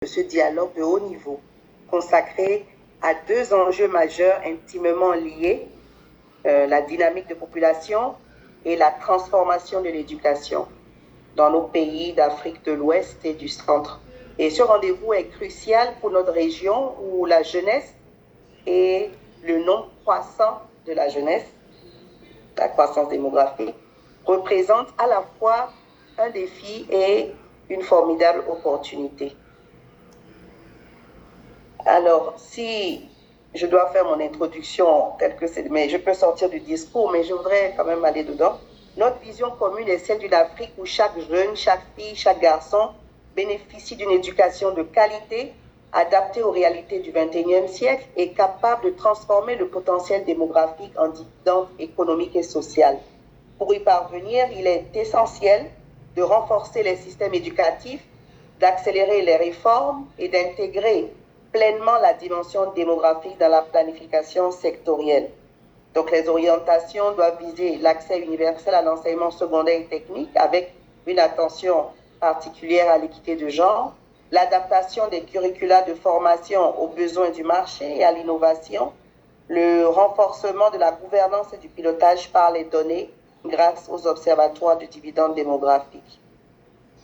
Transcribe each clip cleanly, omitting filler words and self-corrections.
ce dialogue de haut niveau, consacré à deux enjeux majeurs intimement liés, la dynamique de population et la transformation de l'éducation dans nos pays d'Afrique de l'Ouest et du Centre. Et ce rendez-vous est crucial pour notre région où la jeunesse et le nombre croissant de la jeunesse, la croissance démographique, représentent à la fois un défi et une formidable opportunité. Alors, si je dois faire mon introduction telle que c'est, mais je peux sortir du discours, mais je voudrais quand même aller dedans. Notre vision commune est celle d'une Afrique où chaque jeune, chaque fille, chaque garçon bénéficie d'une éducation de qualité, adaptée aux réalités du XXIe siècle et capable de transformer le potentiel démographique en dividende économique et social. Pour y parvenir, il est essentiel de renforcer les systèmes éducatifs, d'accélérer les réformes et d'intégrer pleinement la dimension démographique dans la planification sectorielle. Donc, les orientations doivent viser l'accès universel à l'enseignement secondaire et technique avec une attention particulière à l'équité de genre, l'adaptation des curricula de formation aux besoins du marché et à l'innovation, le renforcement de la gouvernance et du pilotage par les données grâce aux observatoires du dividende démographique.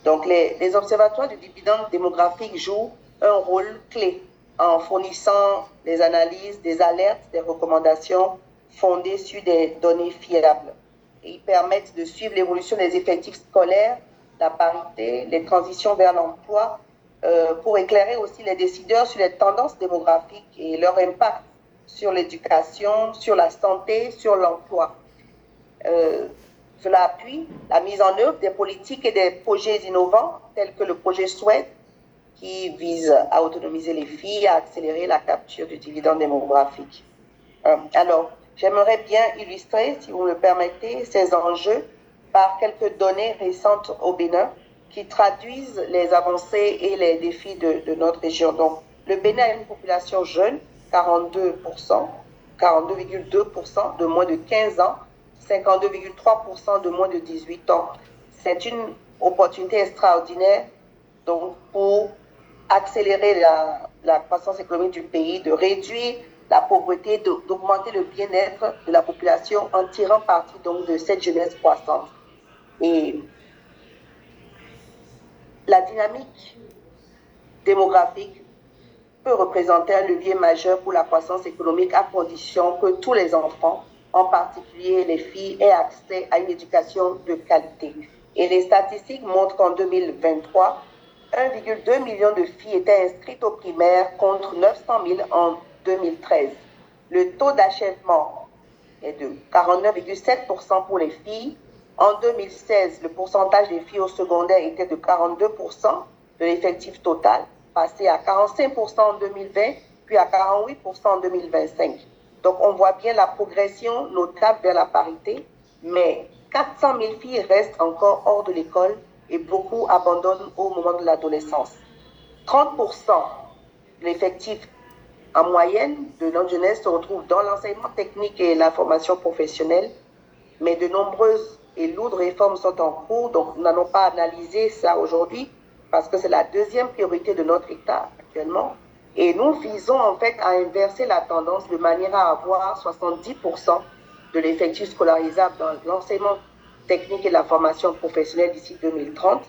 Donc, les observatoires du dividende démographique jouent un rôle clé en fournissant des analyses, des alertes, des recommandations fondées sur des données fiables. Et ils permettent de suivre l'évolution des effectifs scolaires, la parité, les transitions vers l'emploi, pour éclairer aussi les décideurs sur les tendances démographiques et leur impact sur l'éducation, sur la santé, sur l'emploi. Cela appuie la mise en œuvre des politiques et des projets innovants tels que le projet SWED, qui vise à autonomiser les filles, à accélérer la capture du dividende démographique. Alors, j'aimerais bien illustrer, si vous me le permettez, ces enjeux par quelques données récentes au Bénin qui traduisent les avancées et les défis de notre région. Donc, le Bénin a une population jeune, 42,2% de moins de 15 ans, 52,3% de moins de 18 ans. C'est une opportunité extraordinaire donc, pour accélérer la croissance économique du pays, de réduire la pauvreté, d'augmenter le bien-être de la population en tirant parti donc de cette jeunesse croissante. Et la dynamique démographique peut représenter un levier majeur pour la croissance économique à condition que tous les enfants, en particulier les filles, aient accès à une éducation de qualité. Et les statistiques montrent qu'en 2023, 1,2 million de filles étaient inscrites au primaire contre 900 000 en 2013. Le taux d'achèvement est de 49,7% pour les filles. En 2016, le pourcentage des filles au secondaire était de 42% de l'effectif total, passé à 45% en 2020, puis à 48% en 2025. Donc, on voit bien la progression notable vers la parité, mais 400 000 filles restent encore hors de l'école et beaucoup abandonnent au moment de l'adolescence. 30% de l'effectif en moyenne de notre jeunesse se retrouve dans l'enseignement technique et la formation professionnelle, mais de nombreuses et lourdes réformes sont en cours, donc nous n'allons pas analyser ça aujourd'hui parce que c'est la deuxième priorité de notre État actuellement. Et nous visons en fait à inverser la tendance de manière à avoir 70% de l'effectif scolarisable dans l'enseignement technique et la formation professionnelle d'ici 2030,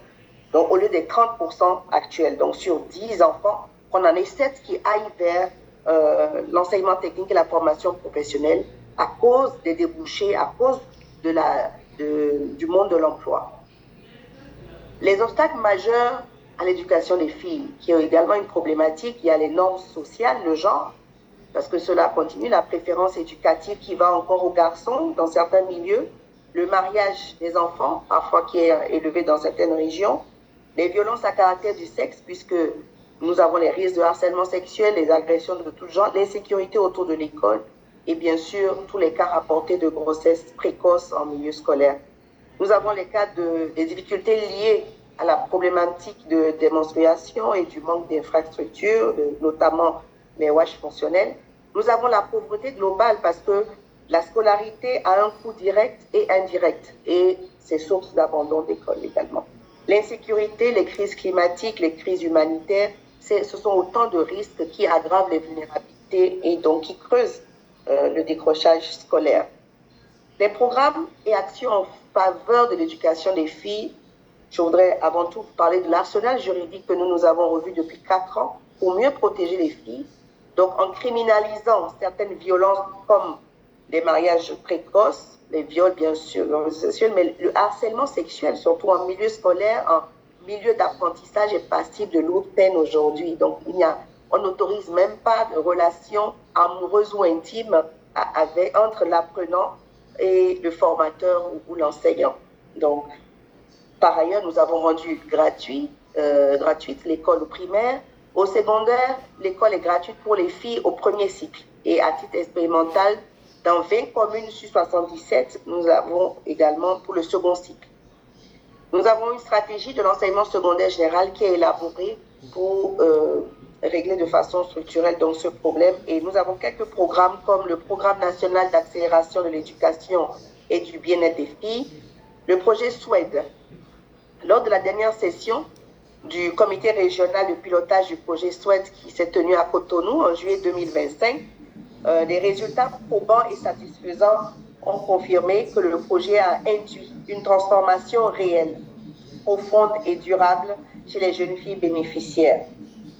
donc au lieu des 30% actuels. Donc sur 10 enfants, qu'on en ait 7 qui aillent vers l'enseignement technique et la formation professionnelle à cause des débouchés, à cause du monde de l'emploi. Les obstacles majeurs à l'éducation des filles, qui ont également une problématique, il y a les normes sociales, le genre, parce que cela continue, la préférence éducative qui va encore aux garçons dans certains milieux, le mariage des enfants, parfois qui est élevé dans certaines régions, les violences à caractère du sexe, puisque nous avons les risques de harcèlement sexuel, les agressions de tout genre, l'insécurité autour de l'école, et bien sûr, tous les cas rapportés de grossesse précoce en milieu scolaire. Nous avons les cas des difficultés liées à la problématique des menstruations et du manque d'infrastructures, notamment les WASH fonctionnels. Nous avons la pauvreté globale parce que la scolarité a un coût direct et indirect et c'est source d'abandon d'école également. L'insécurité, les crises climatiques, les crises humanitaires ce sont autant de risques qui aggravent les vulnérabilités et donc qui creusent le décrochage scolaire. Les programmes et actions en faveur de l'éducation des filles, je voudrais avant tout vous parler de l'arsenal juridique que nous avons revu depuis 4 ans pour mieux protéger les filles. Donc, en criminalisant certaines violences comme les mariages précoces, les viols bien sûr, mais le harcèlement sexuel, surtout en milieu scolaire, en milieu d'apprentissage, est passible de lourdes peines aujourd'hui. Donc, on n'autorise même pas de relation amoureuse ou intime entre l'apprenant et le formateur ou l'enseignant. Donc, par ailleurs, nous avons rendu gratuite l'école au primaire. Au secondaire, l'école est gratuite pour les filles au premier cycle. Et à titre expérimental, dans 20 communes sur 77, nous avons également pour le second cycle. Nous avons une stratégie de l'enseignement secondaire général qui est élaborée pour régler de façon structurelle donc, ce problème. Et nous avons quelques programmes comme le Programme national d'accélération de l'éducation et du bien-être des filles, le projet SWED. Lors de la dernière session du comité régional de pilotage du projet SWED qui s'est tenu à Cotonou en juillet 2025, les résultats probants et satisfaisants ont confirmé que le projet a induit une transformation réelle, profonde et durable chez les jeunes filles bénéficiaires.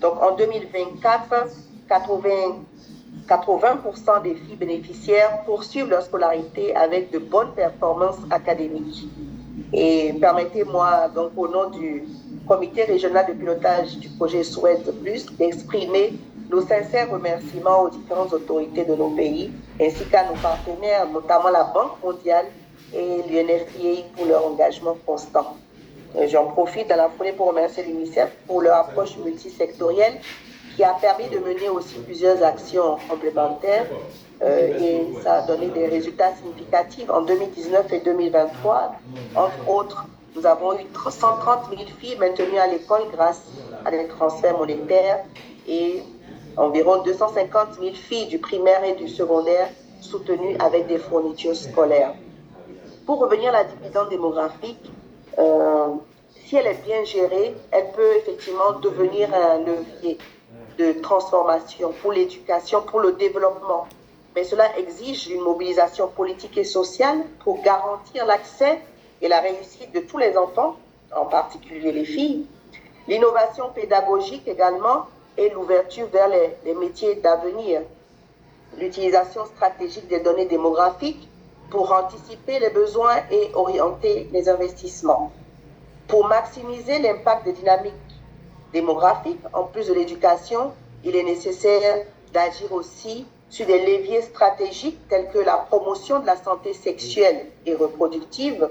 Donc en 2024, 80% des filles bénéficiaires poursuivent leur scolarité avec de bonnes performances académiques. Et permettez-moi donc au nom du comité régional de pilotage du projet SWED+, d'exprimer nos sincères remerciements aux différentes autorités de nos pays, ainsi qu'à nos partenaires, notamment la Banque mondiale et l'UNFPA pour leur engagement constant. J'en profite à la foulée pour remercier l'UNICEF pour leur approche multisectorielle qui a permis de mener aussi plusieurs actions complémentaires et ça a donné des résultats significatifs. En 2019 et 2023, entre autres, nous avons eu 130 000 filles maintenues à l'école grâce à des transferts monétaires et environ 250 000 filles du primaire et du secondaire soutenues avec des fournitures scolaires. Pour revenir à la dividende démographique, si elle est bien gérée, elle peut effectivement devenir un levier de transformation pour l'éducation, pour le développement. Mais cela exige une mobilisation politique et sociale pour garantir l'accès et la réussite de tous les enfants, en particulier les filles. L'innovation pédagogique également et l'ouverture vers les métiers d'avenir. L'utilisation stratégique des données démographiques pour anticiper les besoins et orienter les investissements. Pour maximiser l'impact des dynamiques démographiques, en plus de l'éducation, il est nécessaire d'agir aussi sur des leviers stratégiques tels que la promotion de la santé sexuelle et reproductive,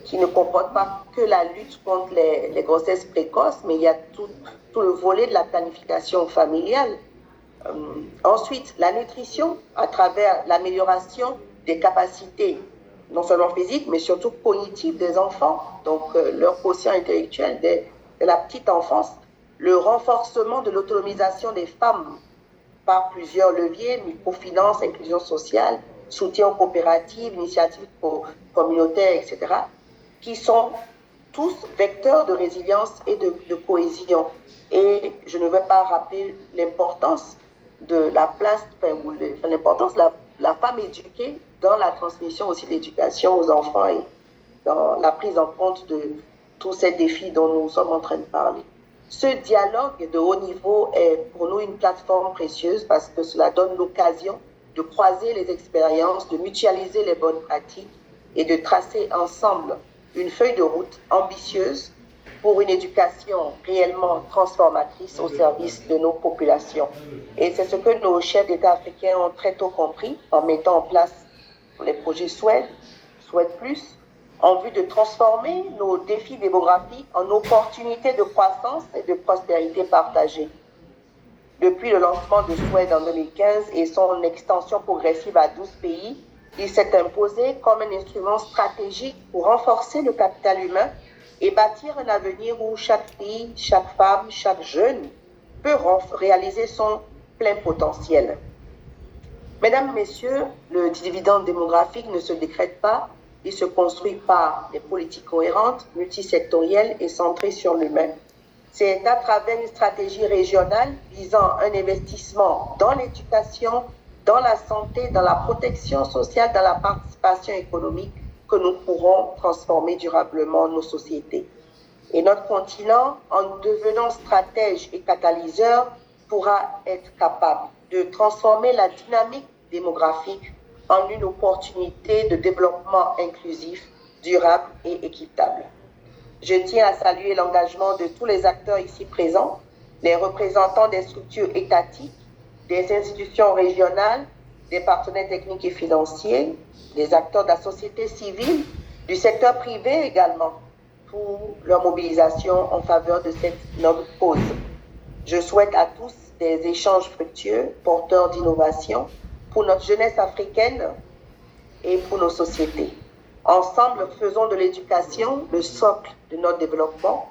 qui ne comporte pas que la lutte contre les grossesses précoces, mais il y a tout le volet de la planification familiale. Ensuite, la nutrition à travers l'amélioration des capacités, non seulement physiques, mais surtout cognitives des enfants, donc leur quotient intellectuel de la petite enfance, le renforcement de l'autonomisation des femmes par plusieurs leviers, microfinance, inclusion sociale, soutien aux coopératives, initiatives communautaires, etc., qui sont tous vecteurs de résilience et de cohésion. Et je ne vais pas rappeler l'importance de la place, l'importance de la femme éduquée dans la transmission aussi de l'éducation aux enfants et dans la prise en compte de tous ces défis dont nous sommes en train de parler. Ce dialogue de haut niveau est pour nous une plateforme précieuse parce que cela donne l'occasion de croiser les expériences, de mutualiser les bonnes pratiques et de tracer ensemble une feuille de route ambitieuse pour une éducation réellement transformatrice au service de nos populations. Et c'est ce que nos chefs d'État africains ont très tôt compris en mettant en place les projets SWED+, en vue de transformer nos défis démographiques en opportunités de croissance et de prospérité partagée. Depuis le lancement de SWED en 2015 et son extension progressive à 12 pays, il s'est imposé comme un instrument stratégique pour renforcer le capital humain et bâtir un avenir où chaque fille, chaque femme, chaque jeune peut réaliser son plein potentiel. Mesdames, Messieurs, le dividende démographique ne se décrète pas, il se construit par des politiques cohérentes, multisectorielles et centrées sur l'humain. C'est à travers une stratégie régionale visant un investissement dans l'éducation, dans la santé, dans la protection sociale, dans la participation économique que nous pourrons transformer durablement nos sociétés. Et notre continent, en devenant stratège et catalyseur, pourra être capable de transformer la dynamique démographique en une opportunité de développement inclusif, durable et équitable. Je tiens à saluer l'engagement de tous les acteurs ici présents, les représentants des structures étatiques, des institutions régionales, des partenaires techniques et financiers, des acteurs de la société civile, du secteur privé également, pour leur mobilisation en faveur de cette noble cause. Je souhaite à tous des échanges fructueux, porteurs d'innovation, pour notre jeunesse africaine et pour nos sociétés. Ensemble, faisons de l'éducation le socle de notre développement.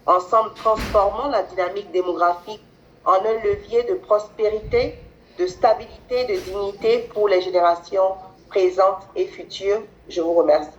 Ensemble, transformons la dynamique démographique en un levier de prospérité, de stabilité, de dignité pour les générations présentes et futures. Je vous remercie.